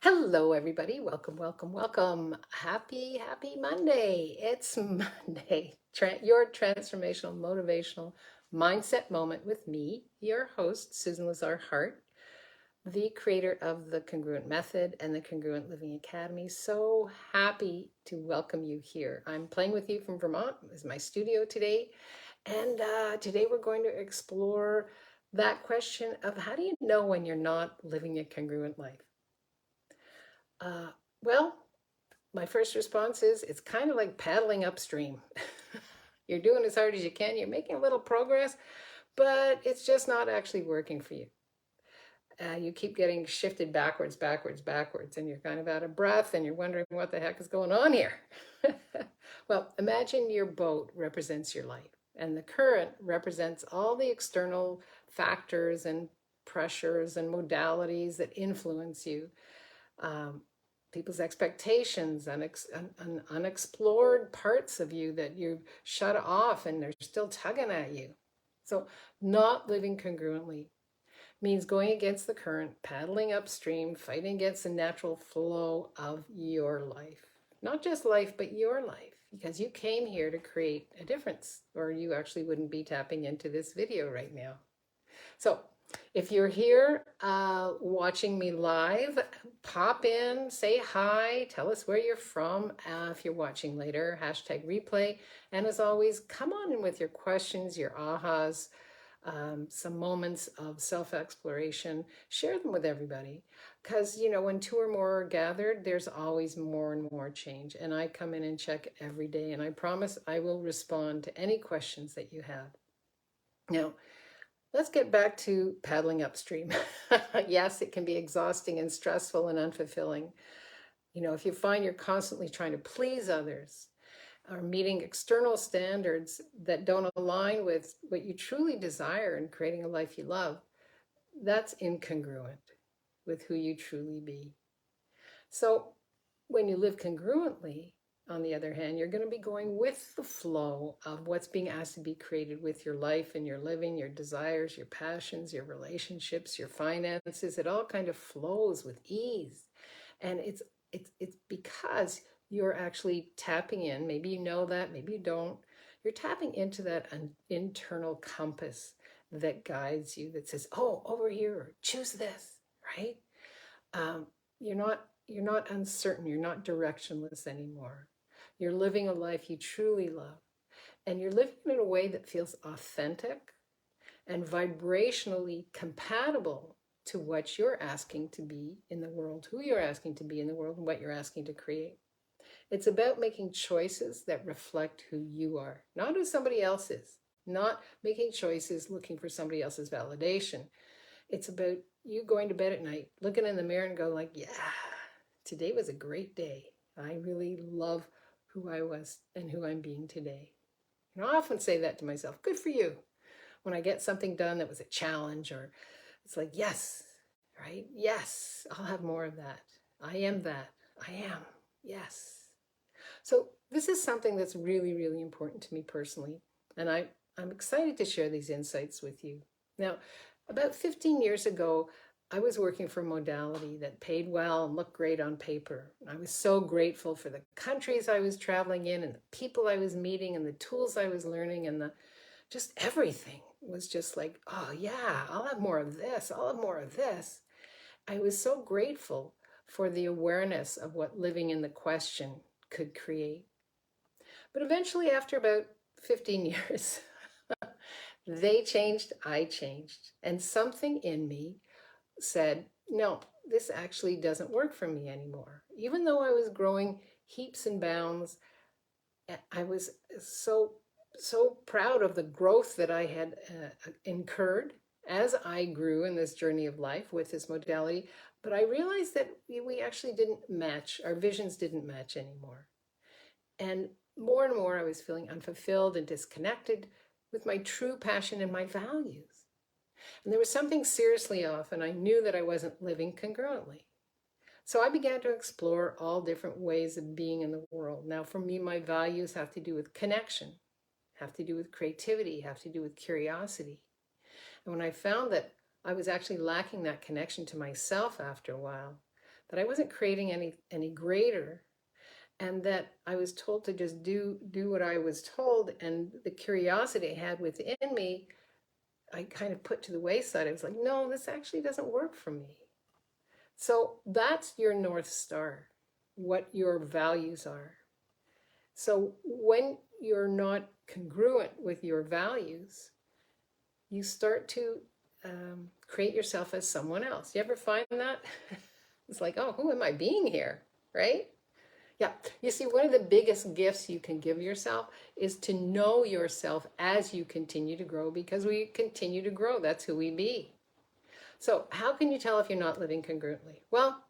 Hello, everybody. Welcome, welcome, welcome. Happy Monday. It's Monday. Your transformational, motivational mindset moment with me, your host, Susan Lazar Hart, the creator of the Congruent Method and the Congruent Living Academy. So happy to welcome you here. I'm playing with you from Vermont. This is my studio today. And today we're going to explore that question of how do you know when you're not living a congruent life? Uh, well, my first response is it's kind of like paddling upstream. You're doing as hard as you can, you're making a little progress, but it's just not actually working for you. You keep getting shifted backwards, and you're kind of out of breath and you're wondering what the heck is going on here. Well, imagine your boat represents your life, and the current represents all the external factors and pressures and modalities that influence you. um, People's expectations and unexplored parts of you that you've shut off and they're still tugging at you. So, not living congruently means going against the current, paddling upstream, fighting against the natural flow of your life. Not just life, but your life, because you came here to create a difference, or you actually wouldn't be tapping into this video right now. So, if you're here watching me live, pop in, say hi, tell us where you're from. If you're watching later, hashtag replay. And as always, come on in with your questions, your ahas, some moments of self-exploration. Share them with everybody. Because, when two or more are gathered, there's always more and more change. And I come in and check every day. And I promise I will respond to any questions that you have. Now, let's get back to paddling upstream. Yes, it can be exhausting and stressful and unfulfilling. If you find you're constantly trying to please others or meeting external standards that don't align with what you truly desire and creating a life you love, that's incongruent with who you truly be. So when you live congruently, on the other hand, you're going to be going with the flow of what's being asked to be created with your life and your living, your desires, your passions, your relationships, your finances. It all kind of flows with ease. And it's because you're actually tapping in. Maybe you know that, maybe you don't. You're tapping into that internal compass that guides you, that says, "Oh, over here, choose this," right? Um, you're not uncertain. You're not directionless anymore. You're living a life you truly love, and you're living in a way that feels authentic and vibrationally compatible to what you're asking to be in the world, who you're asking to be in the world, and what you're asking to create. It's about making choices that reflect who you are, not who somebody else is, not making choices looking for somebody else's validation. It's about you going to bed at night, looking in the mirror and go like, yeah, today was a great day. I really love who I was and who I'm being today. And I often say that to myself, good for you. When I get something done that was a challenge, or it's like, yes, right? Yes, I'll have more of that. I am that. I am. Yes. So this is something that's really, really important to me personally. And I'm excited to share these insights with you. Now, about 15 years ago, I was working for a modality that paid well and looked great on paper. I was so grateful for the countries I was traveling in and the people I was meeting and the tools I was learning and the just everything was just like, oh yeah, I'll have more of this. I'll have more of this. I was so grateful for the awareness of what living in the question could create. But eventually, after about 15 years, they changed, I changed. And something in me said, no, this actually doesn't work for me anymore. Even though I was growing heaps and bounds, I was so proud of the growth that I had incurred as I grew in this journey of life with this modality. But I realized that we actually didn't match, our visions didn't match anymore. And more I was feeling unfulfilled and disconnected with my true passion and my values. And there was something seriously off, and I knew that I wasn't living congruently. So I began to explore all different ways of being in the world. Now, for me, my values have to do with connection, have to do with creativity, have to do with curiosity. And when I found that I was actually lacking that connection to myself after a while, that I wasn't creating any greater, and that I was told to just do what I was told, and the curiosity I had within me, I kind of put to the wayside. I was like, no, this actually doesn't work for me. So that's your North Star, what your values are. So when you're not congruent with your values, you start to create yourself as someone else. You ever find that? It's like, oh, who am I being here? Right? Yeah. You see, one of the biggest gifts you can give yourself is to know yourself as you continue to grow, because we continue to grow. That's who we be. So how can you tell if you're not living congruently? Well,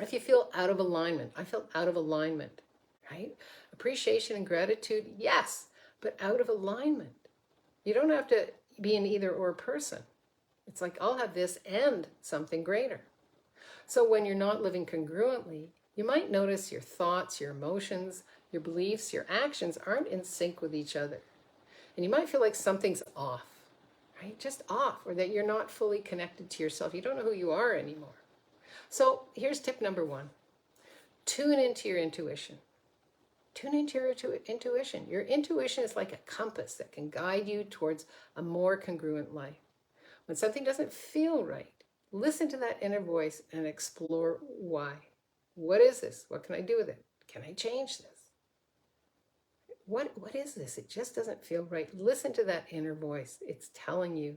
if you feel out of alignment. I felt out of alignment, right? Appreciation and gratitude, yes, but out of alignment. You don't have to be an either or person. It's like, I'll have this and something greater. So when you're not living congruently, you might notice your thoughts, your emotions, your beliefs, your actions aren't in sync with each other. And you might feel like something's off, right? Just off, or that you're not fully connected to yourself. You don't know who you are anymore. So here's tip number 1. Tune into your intuition. Tune into your intuition. Your intuition is like a compass that can guide you towards a more congruent life. When something doesn't feel right, listen to that inner voice and explore why. What is this? What can I do with it? Can I change this? What is this? It just doesn't feel right. Listen to that inner voice. It's telling you.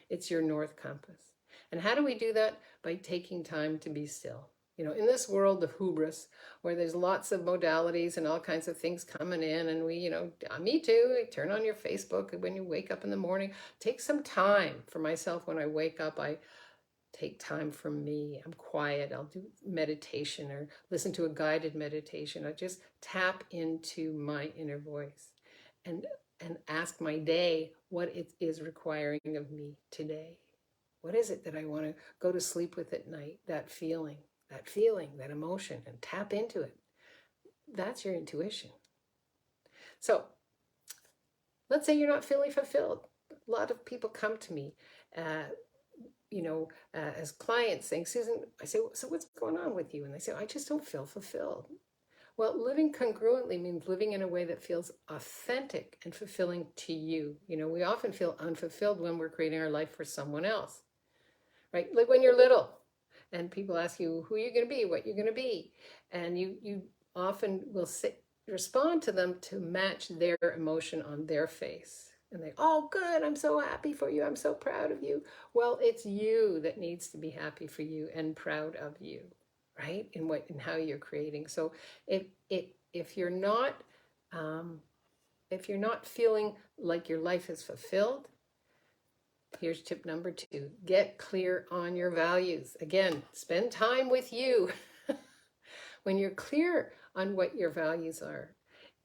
It's your North Compass. And how do we do that? By taking time to be still. You know, in this world of hubris, where there's lots of modalities and all kinds of things coming in, and we, me too, turn on your Facebook when you wake up in the morning. Take some time for myself. When I wake up, I take time for me. I'm quiet. I'll do meditation or listen to a guided meditation. I just tap into my inner voice and ask my day what it is requiring of me today. What is it that I want to go to sleep with at night? That feeling, that emotion, and tap into it. That's your intuition. So let's say you're not feeling fulfilled. A lot of people come to me, as clients saying, Susan, I say, so what's going on with you? And they say, I just don't feel fulfilled. Well, living congruently means living in a way that feels authentic and fulfilling to you. We often feel unfulfilled when we're creating our life for someone else, right? Like when you're little and people ask you who you're going to be, what you're going to be. And you often will respond to them to match their emotion on their face. And they, oh, good, I'm so happy for you. I'm so proud of you. Well, it's you that needs to be happy for you and proud of you, right? In how you're creating. So if you're not feeling like your life is fulfilled, here's tip number 2. Get clear on your values. Again, spend time with you. When you're clear on what your values are,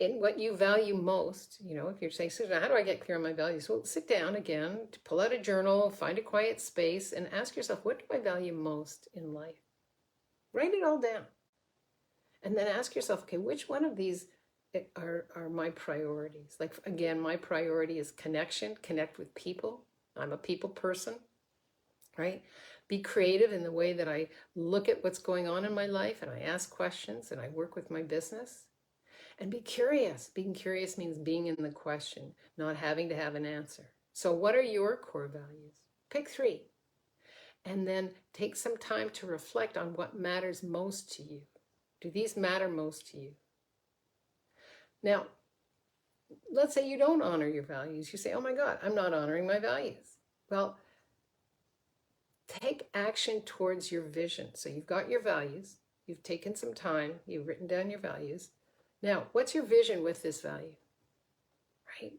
in what you value most, if you're saying, Susan, how do I get clear on my values? Well, sit down again, pull out a journal, find a quiet space, and ask yourself, what do I value most in life? Write it all down. And then ask yourself, okay, which one of these are my priorities? Like, again, my priority is connection, connect with people. I'm a people person, right? Be creative in the way that I look at what's going on in my life, and I ask questions, and I work with my business. And be curious. Being curious means being in the question, not having to have an answer. So what are your core values? Pick 3. And then take some time to reflect on what matters most to you. Do these matter most to you? Now, let's say you don't honor your values. You say, oh my God, I'm not honoring my values. Well, take action towards your vision. So you've got your values. You've taken some time. You've written down your values. Now, what's your vision with this value, right?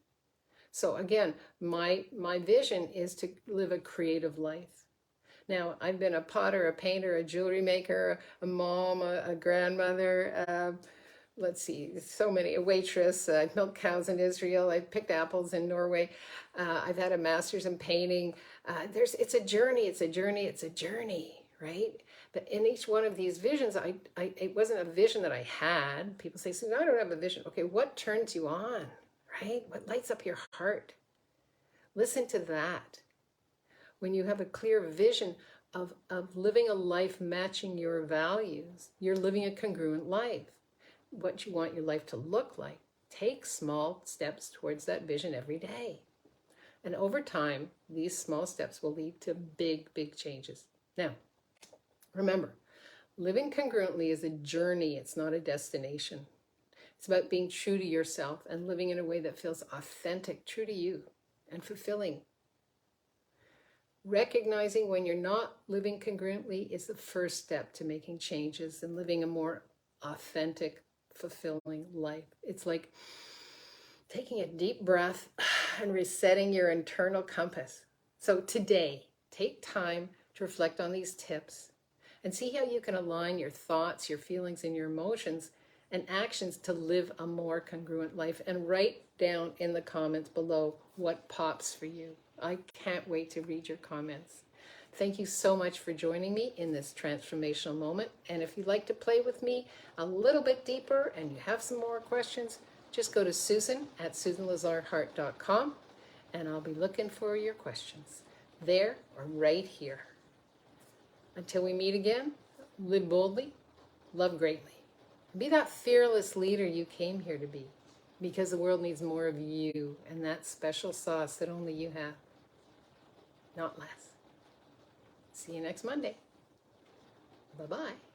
So again, my vision is to live a creative life. Now, I've been a potter, a painter, a jewelry maker, a mom, a grandmother, let's see, so many, a waitress. I've milked cows in Israel. I've picked apples in Norway. I've had a master's in painting. It's a journey, right? But in each one of these visions, it wasn't a vision that I had. People say, Susan, I don't have a vision. Okay, what turns you on, right? What lights up your heart? Listen to that. When you have a clear vision, of living a life matching your values. You're living a congruent life. What you want your life to look like. Take small steps towards that vision every day. And over time, these small steps will lead to big, big changes. Now, remember, living congruently is a journey, it's not a destination. It's about being true to yourself and living in a way that feels authentic, true to you, and fulfilling. Recognizing when you're not living congruently is the first step to making changes and living a more authentic, fulfilling life. It's like taking a deep breath and resetting your internal compass. So today, take time to reflect on these tips and see how you can align your thoughts, your feelings, and your emotions and actions to live a more congruent life. And write down in the comments below what pops for you. I can't wait to read your comments. Thank you so much for joining me in this transformational moment. And if you'd like to play with me a little bit deeper and you have some more questions, just go to Susan at susanlazarhart.com and I'll be looking for your questions there or right here. Until we meet again, live boldly, love greatly. Be that fearless leader you came here to be, because the world needs more of you and that special sauce that only you have, not less. See you next Monday. Bye-bye.